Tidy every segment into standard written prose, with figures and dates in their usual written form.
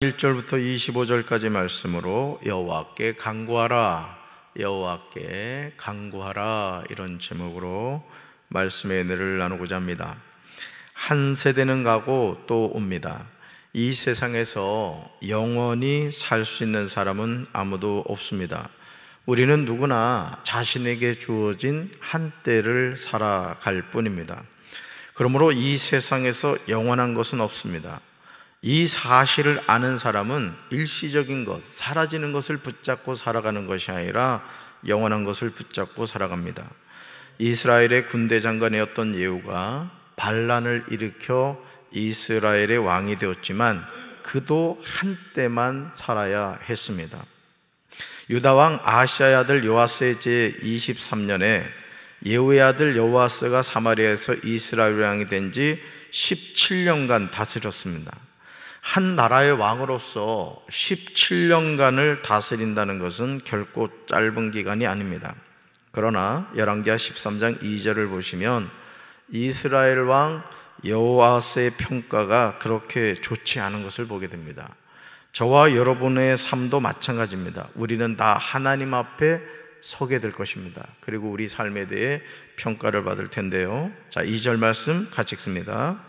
1절부터 25절까지 말씀으로 여호와께 간구하라, 여호와께 간구하라, 이런 제목으로 말씀의 은혜를 나누고자 합니다. 한 세대는 가고 또 옵니다. 이 세상에서 영원히 살 수 있는 사람은 아무도 없습니다. 우리는 누구나 자신에게 주어진 한때를 살아갈 뿐입니다. 그러므로 이 세상에서 영원한 것은 없습니다. 이 사실을 아는 사람은 일시적인 것, 사라지는 것을 붙잡고 살아가는 것이 아니라 영원한 것을 붙잡고 살아갑니다. 이스라엘의 군대 장관이었던 예후가 반란을 일으켜 이스라엘의 왕이 되었지만 그도 한때만 살아야 했습니다. 유다 왕 아하시아의 아들 요아스의 제23년에 예후의 아들 여호아스가 사마리아에서 이스라엘 왕이 된 지 17년간 다스렸습니다. 한 나라의 왕으로서 17년간을 다스린다는 것은 결코 짧은 기간이 아닙니다. 그러나 열왕기하 13장 2절을 보시면 이스라엘 왕 여호아스의 평가가 그렇게 좋지 않은 것을 보게 됩니다. 저와 여러분의 삶도 마찬가지입니다. 우리는 다 하나님 앞에 서게 될 것입니다. 그리고 우리 삶에 대해 평가를 받을 텐데요. 자, 2절 말씀 같이 읽습니다.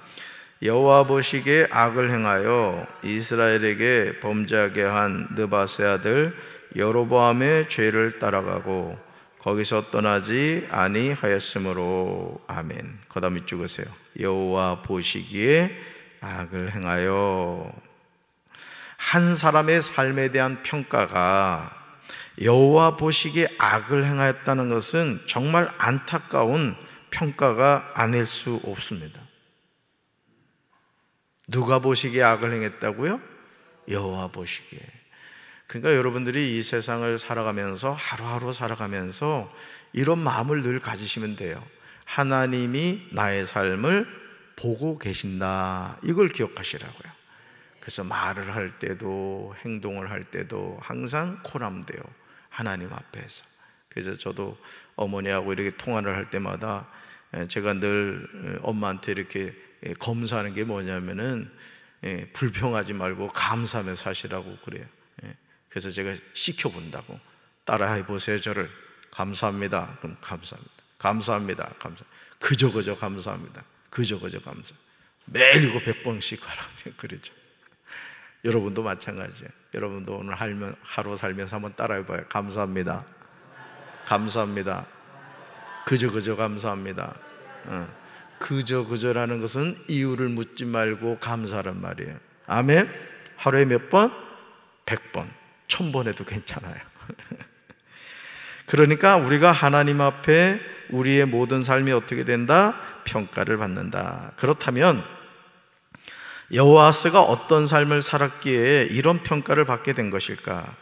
여호와 보시기에 악을 행하여 이스라엘에게 범죄하게 한 느밧의 아들 여로보암의 죄를 따라가고 거기서 떠나지 아니하였으므로. 아멘. 그 다음 읽으세요. 여호와 보시기에 악을 행하여. 한 사람의 삶에 대한 평가가 여호와 보시기에 악을 행하였다는 것은 정말 안타까운 평가가 아닐 수 없습니다. 누가 보시기에 악을 행했다고요? 여호와 보시기에. 그러니까 여러분들이 이 세상을 살아가면서 하루하루 살아가면서 이런 마음을 늘 가지시면 돼요. 하나님이 나의 삶을 보고 계신다, 이걸 기억하시라고요. 그래서 말을 할 때도 행동을 할 때도 항상 코람돼요, 하나님 앞에서. 그래서 저도 어머니하고 이렇게 통화를 할 때마다 제가 늘 엄마한테 이렇게 검사하는 게 뭐냐면은 불평하지 말고 감사하며 사시라고 그래요. 그래서 제가 시켜본다고. 따라해 보세요. 저를. 감사합니다. 그럼 감사합니다. 감사합니다. 감사. 그저 감사합니다. 그저 감사. 매일 이거 100번씩 하라고 그러죠. 여러분도 마찬가지예요. 여러분도 오늘 하루 살면서 한번 따라해봐요. 감사합니다. 감사합니다. 그저 감사합니다. 그저라는 것은 이유를 묻지 말고 감사란 말이에요. 아멘. 하루에 몇 번? 100번, 1000번 해도 괜찮아요. 그러니까 우리가 하나님 앞에 우리의 모든 삶이 어떻게 된다? 평가를 받는다. 그렇다면 여호아스가 어떤 삶을 살았기에 이런 평가를 받게 된 것일까?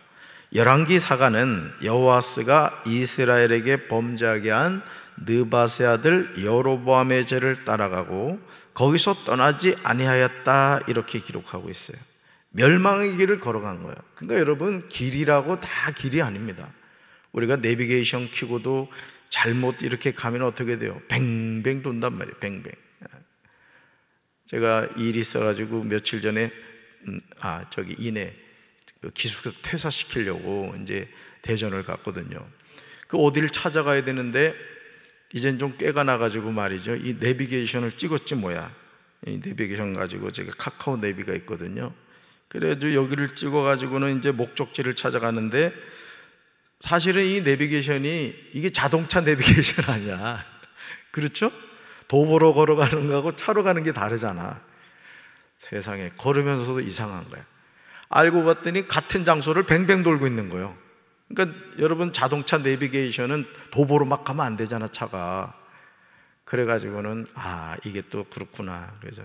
열왕기 사가는 여호아스가 이스라엘에게 범죄하게 한 느밧의 아들 여로보암의 죄를 따라가고 거기서 떠나지 아니하였다, 이렇게 기록하고 있어요. 멸망의 길을 걸어간 거예요. 그러니까 여러분, 길이라고 다 길이 아닙니다. 우리가 내비게이션 켜고도 잘못 이렇게 가면 어떻게 돼요? 뱅뱅 돈단 말이에요. 뱅뱅. 제가 일이 있어가지고 며칠 전에 이내 기숙사 퇴사시키려고 이제 대전을 갔거든요. 그 어디를 찾아가야 되는데 이젠 좀 꾀가 나가지고 말이죠, 이 내비게이션을 찍었지 뭐야. 이 내비게이션 가지고 제가 카카오 내비가 있거든요. 그래가지고 여기를 찍어가지고는 이제 목적지를 찾아가는데, 사실은 이 내비게이션이 이게 자동차 내비게이션 아니야. 그렇죠? 도보로 걸어가는 거하고 차로 가는 게 다르잖아. 세상에, 걸으면서도 이상한 거야. 알고 봤더니 같은 장소를 뱅뱅 돌고 있는 거예요. 그러니까 여러분, 자동차 내비게이션은 도보로 막 가면 안 되잖아, 차가. 그래가지고는 이게 또 그렇구나. 그래서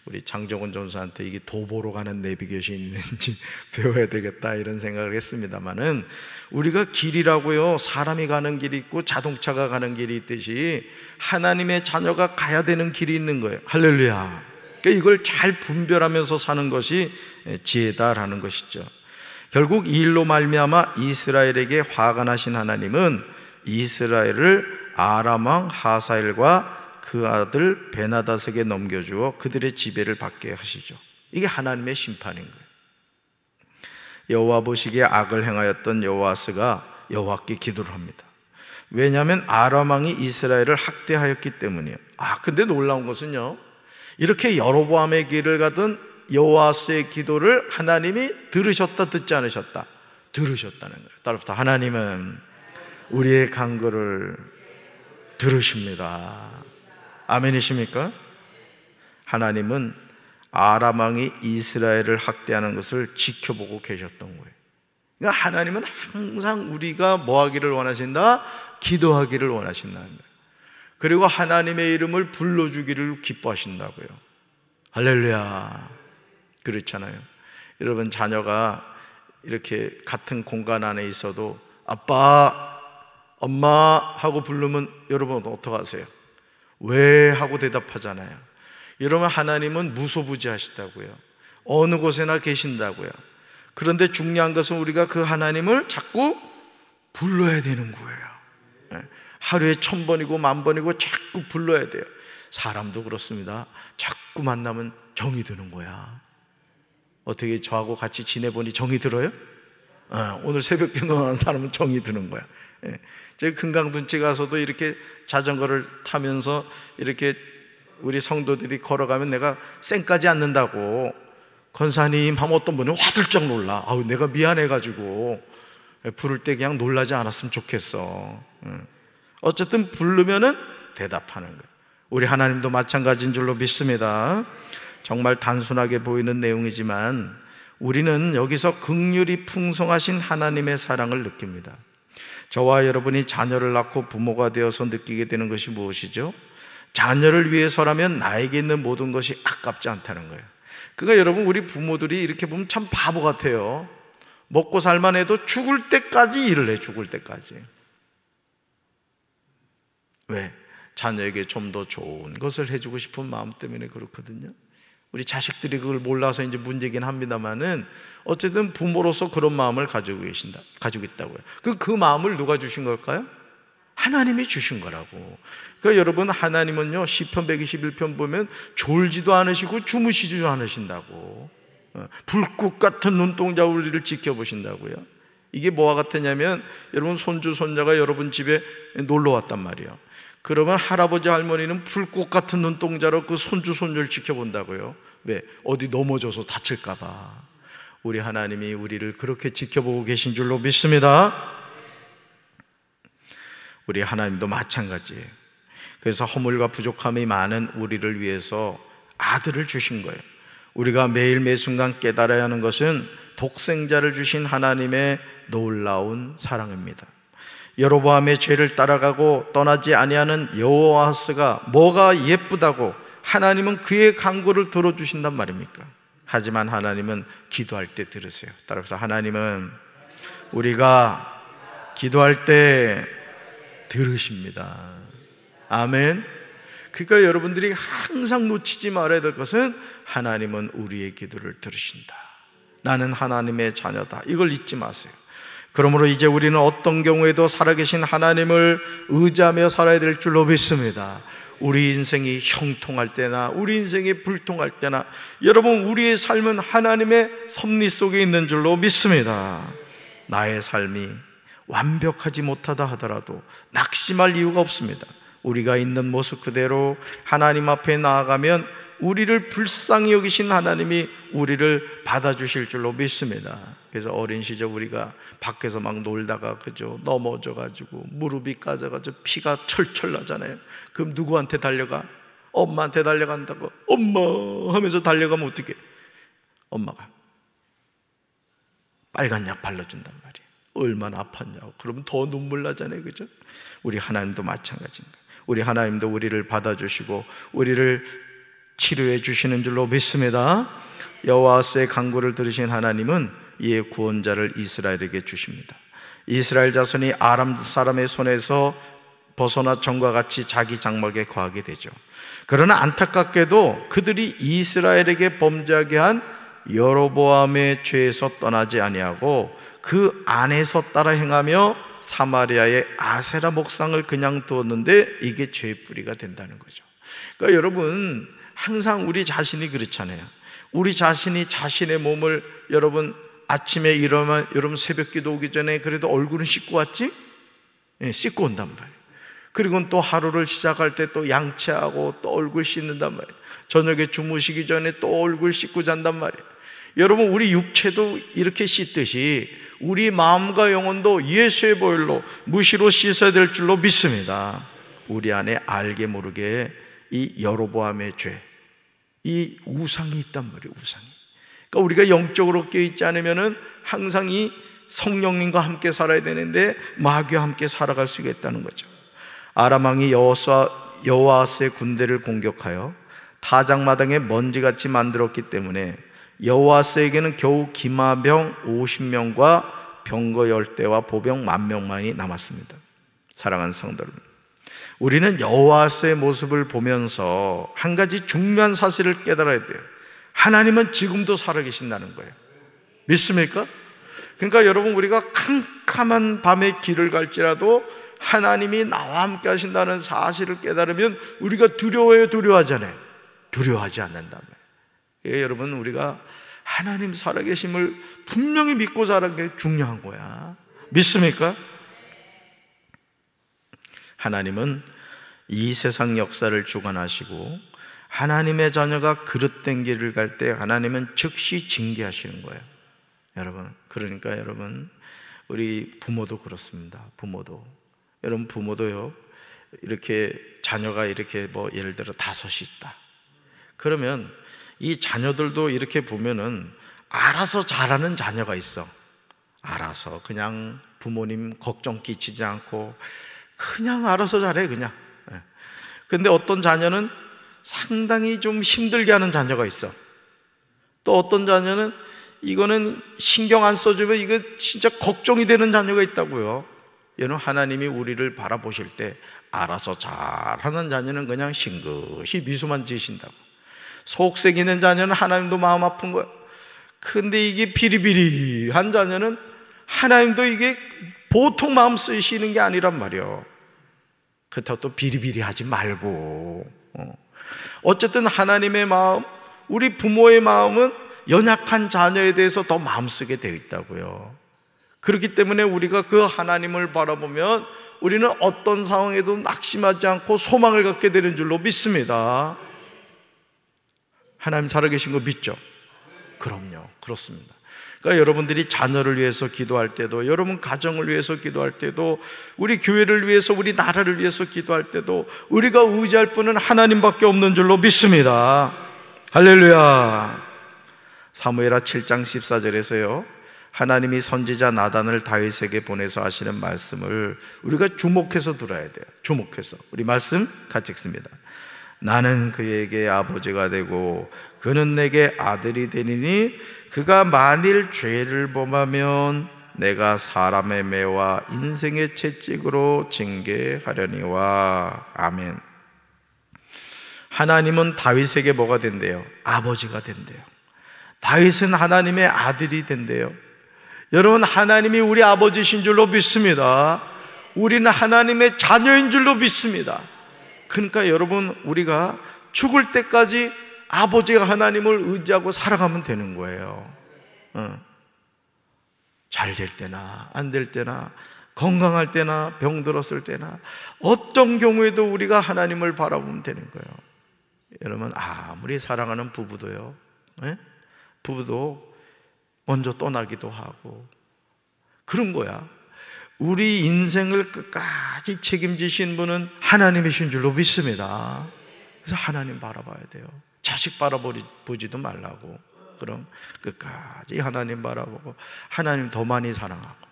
우리 장정원 전사한테 이게 도보로 가는 내비게이션이 있는지 배워야 되겠다, 이런 생각을 했습니다만은, 우리가 길이라고요, 사람이 가는 길이 있고 자동차가 가는 길이 있듯이 하나님의 자녀가 가야 되는 길이 있는 거예요. 할렐루야. 그러니까 이걸 잘 분별하면서 사는 것이 지혜다라는 것이죠. 결국 이 일로 말미암아 이스라엘에게 화가 나신 하나님은 이스라엘을 아람 왕 하사엘과 그 아들 베나닷에게 넘겨주어 그들의 지배를 받게 하시죠. 이게 하나님의 심판인 거예요. 여호와 보시기에 악을 행하였던 여호아스가 여호와께 기도를 합니다. 왜냐하면 아람 왕이 이스라엘을 학대하였기 때문이에요. 근데 놀라운 것은요, 이렇게 여로보암의 길을 가던 여호아스의 기도를 하나님이 들으셨다, 듣지 않으셨다? 들으셨다는 거예요. 따라서 하나님은 우리의 간구를 들으십니다. 아멘이십니까? 하나님은 아람 왕이 이스라엘을 학대하는 것을 지켜보고 계셨던 거예요. 그러니까 하나님은 항상 우리가 뭐 하기를 원하신다? 기도하기를 원하신다는 거예요. 그리고 하나님의 이름을 불러주기를 기뻐하신다고요. 할렐루야. 그렇잖아요. 여러분, 자녀가 이렇게 같은 공간 안에 있어도 아빠, 엄마 하고 부르면 여러분 어떡하세요? 왜? 하고 대답하잖아요. 여러분, 하나님은 무소부지하시다고요. 어느 곳에나 계신다고요. 그런데 중요한 것은 우리가 그 하나님을 자꾸 불러야 되는 거예요. 하루에 1000번이고 10,000번이고 자꾸 불러야 돼요. 사람도 그렇습니다. 자꾸 만나면 정이 드는 거야. 어떻게 저하고 같이 지내보니 정이 들어요? 오늘 새벽기도 하는 사람은 정이 드는 거야. 제가 금강둔치 가서도 이렇게 자전거를 타면서 이렇게 우리 성도들이 걸어가면 내가 쌩까지 않는다고 권사님 하면 어떤 분은 화들짝 놀라. 내가 미안해가지고 부를 때 그냥 놀라지 않았으면 좋겠어. 어쨌든 부르면은 대답하는 거예요. 우리 하나님도 마찬가지인 줄로 믿습니다. 정말 단순하게 보이는 내용이지만 우리는 여기서 긍휼이 풍성하신 하나님의 사랑을 느낍니다. 저와 여러분이 자녀를 낳고 부모가 되어서 느끼게 되는 것이 무엇이죠? 자녀를 위해서라면 나에게 있는 모든 것이 아깝지 않다는 거예요. 그러니까 여러분, 우리 부모들이 이렇게 보면 참 바보 같아요. 먹고 살만 해도 죽을 때까지 일을 해. 죽을 때까지. 왜? 자녀에게 좀 더 좋은 것을 해주고 싶은 마음 때문에 그렇거든요. 우리 자식들이 그걸 몰라서 이제 문제긴 합니다만은 어쨌든 부모로서 그런 마음을 가지고 있다고요. 그 마음을 누가 주신 걸까요? 하나님이 주신 거라고. 그러니까 여러분, 하나님은요, 시편 121편 보면 졸지도 않으시고 주무시지도 않으신다고. 불꽃 같은 눈동자 우리를 지켜보신다고요. 이게 뭐와 같으냐면, 여러분 손주 손자가 여러분 집에 놀러 왔단 말이에요. 그러면 할아버지 할머니는 불꽃 같은 눈동자로 그 손주 손녀를 지켜본다고요. 왜? 어디 넘어져서 다칠까 봐. 우리 하나님이 우리를 그렇게 지켜보고 계신 줄로 믿습니다. 우리 하나님도 마찬가지예요. 그래서 허물과 부족함이 많은 우리를 위해서 아들을 주신 거예요. 우리가 매일 매순간 깨달아야 하는 것은 독생자를 주신 하나님의 놀라운 사랑입니다. 여로보암의 죄를 따라가고 떠나지 아니하는 여호아스가 뭐가 예쁘다고 하나님은 그의 간구를 들어주신단 말입니까? 하지만 하나님은 기도할 때 들으세요. 따라서 하나님은 우리가 기도할 때 들으십니다. 아멘. 그러니까 여러분들이 항상 놓치지 말아야 될 것은 하나님은 우리의 기도를 들으신다. 나는 하나님의 자녀다. 이걸 잊지 마세요. 그러므로 이제 우리는 어떤 경우에도 살아계신 하나님을 의지하며 살아야 될 줄로 믿습니다. 우리 인생이 형통할 때나 우리 인생이 불통할 때나 여러분, 우리의 삶은 하나님의 섭리 속에 있는 줄로 믿습니다. 나의 삶이 완벽하지 못하다 하더라도 낙심할 이유가 없습니다. 우리가 있는 모습 그대로 하나님 앞에 나아가면 우리를 불쌍히 여기신 하나님이 우리를 받아주실 줄로 믿습니다. 그래서 어린 시절 우리가 밖에서 막 놀다가 넘어져가지고 무릎이 까져가지고 피가 철철 나잖아요. 그럼 누구한테 달려가? 엄마한테 달려간다고. 엄마 하면서 달려가면 어떻게? 엄마가 빨간 약 발라준단 말이에요. 얼마나 아팠냐고. 그러면 더 눈물 나잖아요. 그죠? 우리 하나님도 마찬가지입니다. 우리 하나님도 우리를 받아주시고 우리를 치료해 주시는 줄로 믿습니다. 여호와스의 간구를 들으신 하나님은 이에 구원자를 이스라엘에게 주십니다. 이스라엘 자손이 아람 사람의 손에서 벗어나 전과 같이 자기 장막에 거하게 되죠. 그러나 안타깝게도 그들이 이스라엘에게 범죄하게 한 여로보암의 죄에서 떠나지 아니하고 그 안에서 따라 행하며 사마리아의 아세라 목상을 그냥 두었는데 이게 죄의 뿌리가 된다는 거죠. 그러니까 여러분, 항상 우리 자신이 그렇잖아요. 우리 자신이 자신의 몸을 여러분 아침에 일어나면 여러분 새벽 기도 오기 전에 그래도 얼굴은 씻고 왔지? 예, 씻고 온단 말이에요. 그리고 또 하루를 시작할 때 또 양치하고 또 얼굴 씻는단 말이에요. 저녁에 주무시기 전에 또 얼굴 씻고 잔단 말이에요. 여러분, 우리 육체도 이렇게 씻듯이 우리 마음과 영혼도 예수의 보혈로 무시로 씻어야 될 줄로 믿습니다. 우리 안에 알게 모르게 이 여로보암의 죄, 이 우상이 있단 말이에요. 우상이. 그러니까 우리가 영적으로 깨어있지 않으면은 항상 이 성령님과 함께 살아야 되는데 마귀와 함께 살아갈 수가 있다는 거죠. 아람 왕이 여호아스의 군대를 공격하여 타작마당에 먼지같이 만들었기 때문에 여호아스에게는 겨우 기마병 50명과 병거 10대와 보병 10,000명만이 남았습니다. 사랑하는 성도 여러분, 우리는 여호아스의 모습을 보면서 한 가지 중요한 사실을 깨달아야 돼요. 하나님은 지금도 살아계신다는 거예요. 믿습니까? 그러니까 여러분, 우리가 캄캄한 밤에 길을 갈지라도 하나님이 나와 함께 하신다는 사실을 깨달으면 우리가 두려워해요, 두려워하잖아요? 두려워하지 않는다면. 예, 여러분, 우리가 하나님 살아계심을 분명히 믿고 살아가는 게 중요한 거야. 믿습니까? 하나님은 이 세상 역사를 주관하시고 하나님의 자녀가 그릇된 길을 갈 때 하나님은 즉시 징계하시는 거예요. 여러분, 그러니까 여러분, 우리 부모도 그렇습니다. 여러분, 부모도요, 이렇게 자녀가 이렇게 뭐 예를 들어 5이 있다. 그러면 이 자녀들도 이렇게 보면은 알아서 잘하는 자녀가 있어. 알아서 그냥 부모님 걱정 끼치지 않고 그냥 알아서 잘해, 그냥. 근데 어떤 자녀는 상당히 좀 힘들게 하는 자녀가 있어. 또 어떤 자녀는 이거는 신경 안 써주면 이거 진짜 걱정이 되는 자녀가 있다고요. 여러분, 하나님이 우리를 바라보실 때 알아서 잘하는 자녀는 그냥 싱긋이 미소만 지으신다고. 속색이는 자녀는 하나님도 마음 아픈 거야. 근데 이게 비리비리한 자녀는 하나님도 이게 보통 마음 쓰시는 게 아니란 말이에요. 그렇다고 또 비리비리하지 말고, 어쨌든 하나님의 마음, 우리 부모의 마음은 연약한 자녀에 대해서 더 마음 쓰게 되어 있다고요. 그렇기 때문에 우리가 그 하나님을 바라보면 우리는 어떤 상황에도 낙심하지 않고 소망을 갖게 되는 줄로 믿습니다. 하나님 살아계신 거 믿죠? 그럼요, 그렇습니다. 그러니까 여러분들이 자녀를 위해서 기도할 때도, 여러분 가정을 위해서 기도할 때도, 우리 교회를 위해서, 우리 나라를 위해서 기도할 때도 우리가 의지할 분은 하나님밖에 없는 줄로 믿습니다. 할렐루야. 사무엘하 7장 14절에서요, 하나님이 선지자 나단을 다윗에게 보내서 하시는 말씀을 우리가 주목해서 들어야 돼요. 주목해서. 우리 말씀 같이 읽습니다. 나는 그에게 아버지가 되고 그는 내게 아들이 되리니 그가 만일 죄를 범하면 내가 사람의 매와 인생의 채찍으로 징계하려니와. 아멘. 하나님은 다윗에게 뭐가 된대요? 아버지가 된대요. 다윗은 하나님의 아들이 된대요. 여러분, 하나님이 우리 아버지신 줄로 믿습니다. 우리는 하나님의 자녀인 줄로 믿습니다. 그러니까 여러분, 우리가 죽을 때까지 아버지가 하나님을 의지하고 살아가면 되는 거예요. 잘 될 때나 안 될 때나, 건강할 때나 병들었을 때나, 어떤 경우에도 우리가 하나님을 바라보면 되는 거예요. 여러분, 아무리 사랑하는 부부도요, 부부도 먼저 떠나기도 하고 그런 거야. 우리 인생을 끝까지 책임지신 분은 하나님이신 줄로 믿습니다. 그래서 하나님 바라봐야 돼요. 자식 바라보지도 말라고. 그럼 끝까지 하나님 바라보고 하나님 더 많이 사랑하고.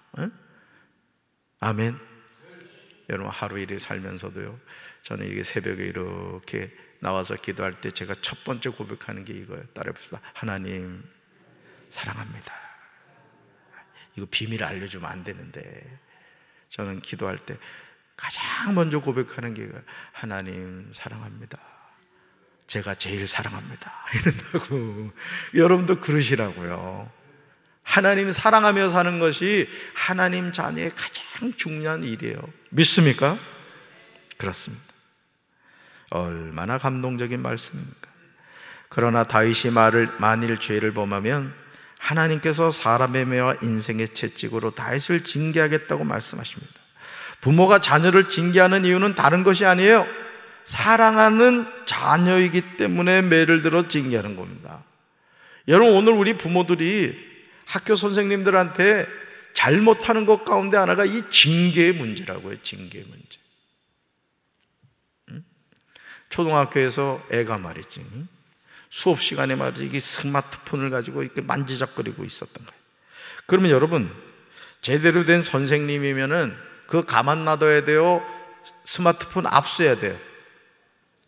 아멘. 여러분, 하루 일을 살면서도요, 저는 이게 새벽에 이렇게 나와서 기도할 때 제가 첫 번째 고백하는 게 이거예요. 따라해봅시다. 하나님 사랑합니다. 이거 비밀 알려주면 안 되는데, 저는 기도할 때 가장 먼저 고백하는 게 하나님 사랑합니다. 제가 제일 사랑합니다. 이런다고. 여러분도 그러시라고요. 하나님 사랑하며 사는 것이 하나님 자녀의 가장 중요한 일이에요. 믿습니까? 그렇습니다. 얼마나 감동적인 말씀입니까? 그러나 다윗이 만일 죄를 범하면 하나님께서 사람의 매와 인생의 채찍으로 다윗을 징계하겠다고 말씀하십니다. 부모가 자녀를 징계하는 이유는 다른 것이 아니에요. 사랑하는 자녀이기 때문에 매를 들어 징계하는 겁니다. 여러분, 오늘 우리 부모들이 학교 선생님들한테 잘못하는 것 가운데 하나가 이 징계의 문제라고요. 징계의 문제. 초등학교에서 애가 말이지, 수업 시간에 말이지, 이게 스마트폰을 가지고 이렇게 만지작거리고 있었던 거예요. 그러면 여러분, 제대로 된 선생님이면은 그거 가만 놔둬야 돼요? 스마트폰 압수해야 돼요?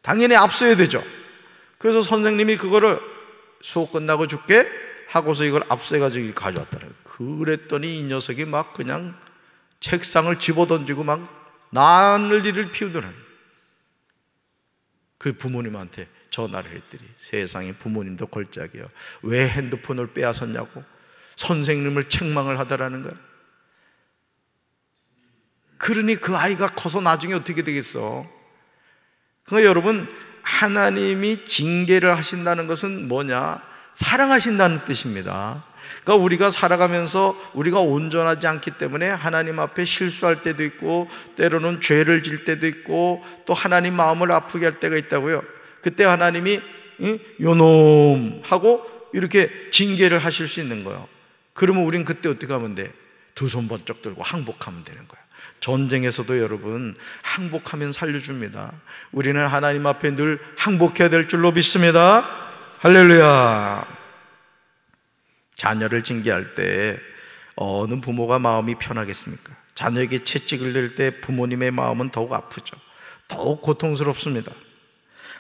당연히 압수해야 되죠. 그래서 선생님이 그거를 수업 끝나고 줄게 하고서 이걸 압수해가지고 가져왔더라고요. 그랬더니 이 녀석이 막 그냥 책상을 집어던지고 막 난리를 피우더라고요. 그 부모님한테 전화를 했더니 세상에 부모님도 걸작이요, 왜 핸드폰을 빼앗았냐고 선생님을 책망을 하더라는 거야. 그러니 그 아이가 커서 나중에 어떻게 되겠어? 그러니까 여러분, 하나님이 징계를 하신다는 것은 뭐냐? 사랑하신다는 뜻입니다. 그러니까 우리가 살아가면서 우리가 온전하지 않기 때문에 하나님 앞에 실수할 때도 있고, 때로는 죄를 질 때도 있고, 또 하나님 마음을 아프게 할 때가 있다고요. 그때 하나님이 요놈 하고 이렇게 징계를 하실 수 있는 거예요. 그러면 우린 그때 어떻게 하면 돼? 두 손 번쩍 들고 항복하면 되는 거예요. 전쟁에서도 여러분, 항복하면 살려줍니다. 우리는 하나님 앞에 늘 항복해야 될 줄로 믿습니다. 할렐루야. 자녀를 징계할 때 어느 부모가 마음이 편하겠습니까? 자녀에게 채찍을 낼 때 부모님의 마음은 더욱 아프죠. 더욱 고통스럽습니다.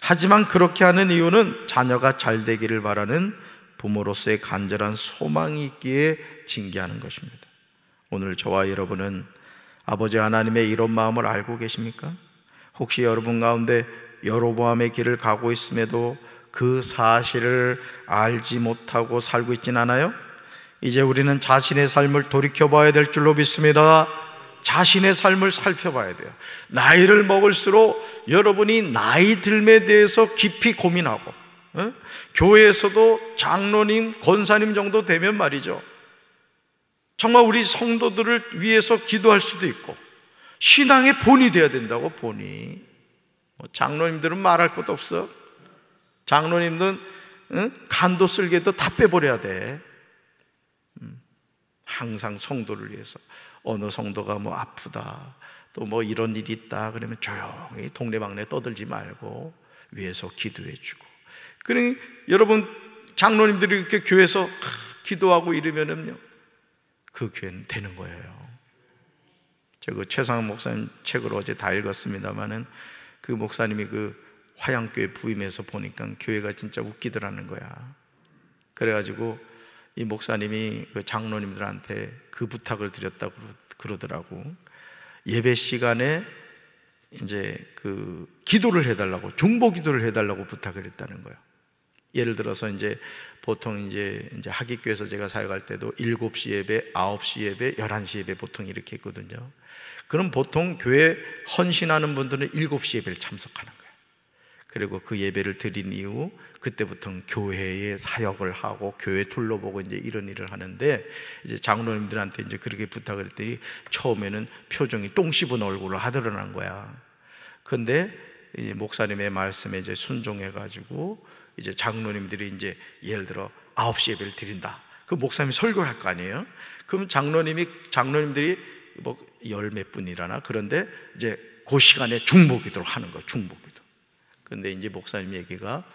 하지만 그렇게 하는 이유는 자녀가 잘 되기를 바라는 부모로서의 간절한 소망이 있기에 징계하는 것입니다. 오늘 저와 여러분은 아버지 하나님의 이런 마음을 알고 계십니까? 혹시 여러분 가운데 여로보암의 길을 가고 있음에도 그 사실을 알지 못하고 살고 있진 않아요? 이제 우리는 자신의 삶을 돌이켜봐야 될 줄로 믿습니다. 자신의 삶을 살펴봐야 돼요. 나이를 먹을수록 여러분이 나이 들음에 대해서 깊이 고민하고, 교회에서도 장로님, 권사님 정도 되면 말이죠, 정말 우리 성도들을 위해서 기도할 수도 있고, 신앙의 본이 되어야 된다고. 본이. 장로님들은 말할 것도 없어. 장로님들은 간도 쓸개도 다 빼버려야 돼. 항상 성도를 위해서. 어느 성도가 뭐 아프다, 또 뭐 이런 일이 있다 그러면 조용히 동네방네 떠들지 말고 위해서 기도해 주고. 그러니 여러분, 장로님들이 이렇게 교회에서 기도하고 이러면은요, 그 교회는 되는 거예요. 제가 최상원 목사님 책을 어제 다 읽었습니다마는 그 목사님이 그 화양교회 부임해서 보니까 교회가 진짜 웃기더라는 거야. 그래가지고 이 목사님이 그 장로님들한테 그 부탁을 드렸다고 그러더라고. 예배 시간에 이제 그 기도를 해달라고, 중보 기도를 해달라고 부탁을 했다는 거예요. 예를 들어서 이제 보통 이제 하기교에서 제가 사역할 때도 7시 예배, 9시 예배, 11시 예배 보통 이렇게 했거든요. 그럼 보통 교회 헌신하는 분들은 7시 예배를 참석하는 거예요. 그리고 그 예배를 드린 이후 그때부터는 교회에 사역을 하고 교회 둘러보고 이제 이런 일을 하는데, 이제 장로님들한테 이제 그렇게 부탁을 했더니 처음에는 표정이 똥 씹은 얼굴을 하더라는 거야. 근데 이제 목사님의 말씀에 이제 순종해가지고 이제 장로님들이 이제 예를 들어 9시 예배를 드린다. 그 목사님이 설교를 할 거 아니에요? 그럼 장로님들이 뭐 열 몇 분이라나, 그런데 이제 그 시간에 중보기도를 하는 거예요. 중보기도. 근데 이제 목사님 얘기가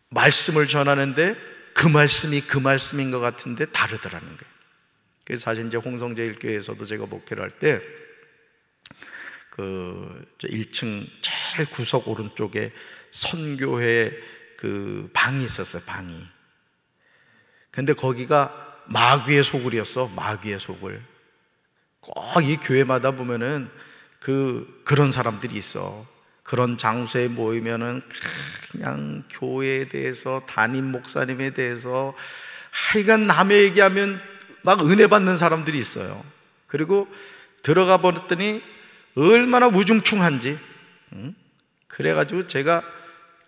말씀을 전하는데 그 말씀이 그 말씀인 것 같은데 다르더라는 거예요. 그래서 사실 이제 홍성제일교회에서도 제가 목회를 할 때 그 1층 제일 구석 오른쪽에 선교회 그 방이 있었어요. 방이. 근데 거기가 마귀의 소굴이었어. 마귀의 소굴. 꼭 이 교회마다 보면은 그런 사람들이 있어. 그런 장소에 모이면은 그냥 교회에 대해서, 담임 목사님에 대해서 하여간 남의 얘기하면 막 은혜 받는 사람들이 있어요. 그리고 들어가 버렸더니 얼마나 우중충한지. 그래가지고 제가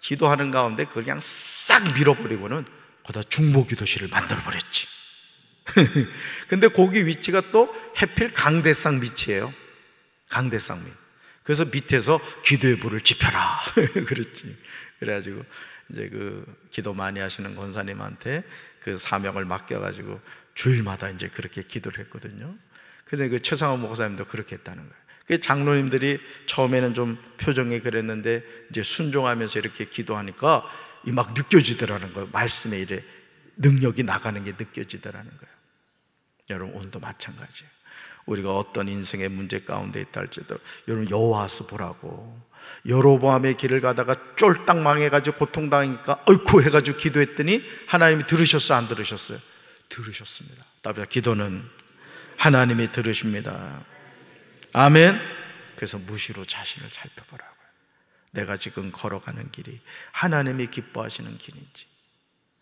기도하는 가운데 그걸 그냥 싹 밀어버리고는 거기다 중보기도실을 만들어버렸지. 근데 거기 위치가 또 해필 강대상 밑이에요. 강대상 밑. 그래서 밑에서 기도의 불을 지펴라. 그랬지. 그래가지고 이제 그 기도 많이 하시는 권사님한테 그 사명을 맡겨가지고 주일마다 이제 그렇게 기도를 했거든요. 그래서 그 최상원 목사님도 그렇게 했다는 거예요. 그 장로님들이 처음에는 좀 표정이 그랬는데 이제 순종하면서 이렇게 기도하니까 이 막 느껴지더라는 거예요. 말씀에 이래 능력이 나가는 게 느껴지더라는 거예요. 여러분, 오늘도 마찬가지예요. 우리가 어떤 인생의 문제 가운데 있다 할지라도 여러분, 여호와서 보라고. 여로보암의 길을 가다가 쫄딱 망해가지고 고통당하니까 어이쿠 해가지고 기도했더니 하나님이 들으셨어요, 안 들으셨어요? 들으셨습니다. 답이야, 기도는 하나님이 들으십니다. 아멘. 그래서 무시로 자신을 살펴보라고요. 내가 지금 걸어가는 길이 하나님이 기뻐하시는 길인지,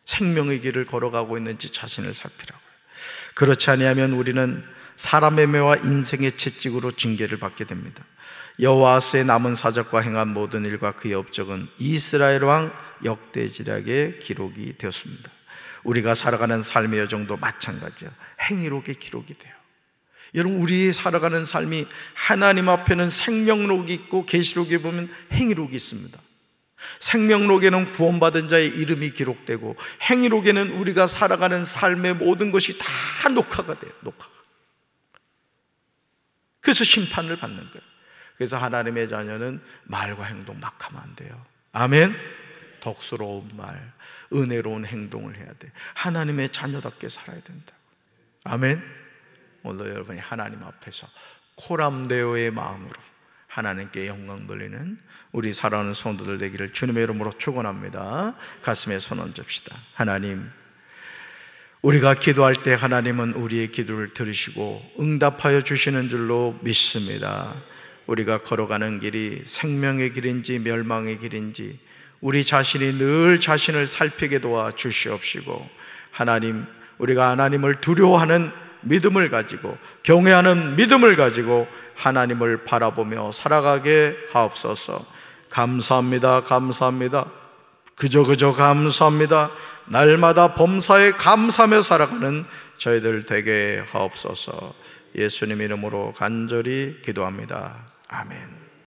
생명의 길을 걸어가고 있는지 자신을 살피라고요. 그렇지 아니하면 우리는 사람의 매와 인생의 채찍으로 징계를 받게 됩니다. 여호와스의 남은 사적과 행한 모든 일과 그의 업적은 이스라엘 왕 역대지략에 기록이 되었습니다. 우리가 살아가는 삶의 여정도 마찬가지예요. 행위록에 기록이 돼요. 여러분, 우리 살아가는 삶이 하나님 앞에는 생명록이 있고 계시록에 보면 행위록이 있습니다. 생명록에는 구원받은 자의 이름이 기록되고 행위록에는 우리가 살아가는 삶의 모든 것이 다 녹화가 돼요. 녹화가. 그래서 심판을 받는 거예요. 그래서 하나님의 자녀는 말과 행동 막 하면 안 돼요. 아멘. 덕스러운 말, 은혜로운 행동을 해야 돼. 하나님의 자녀답게 살아야 된다고. 아멘. 오늘 여러분이 하나님 앞에서 코람데오의 마음으로 하나님께 영광 돌리는 우리 사랑하는 성도들 되기를 주님의 이름으로 축원합니다. 가슴에 손 얹읍시다. 하나님, 우리가 기도할 때 하나님은 우리의 기도를 들으시고 응답하여 주시는 줄로 믿습니다. 우리가 걸어가는 길이 생명의 길인지 멸망의 길인지 우리 자신이 늘 자신을 살피게 도와 주시옵시고, 하나님, 우리가 하나님을 두려워하는 믿음을 가지고 경외하는 믿음을 가지고 하나님을 바라보며 살아가게 하옵소서. 감사합니다. 감사합니다. 그저 감사합니다. 날마다 범사에 감사하며 살아가는 저희들 되게 하옵소서. 예수님 이름으로 간절히 기도합니다. 아멘.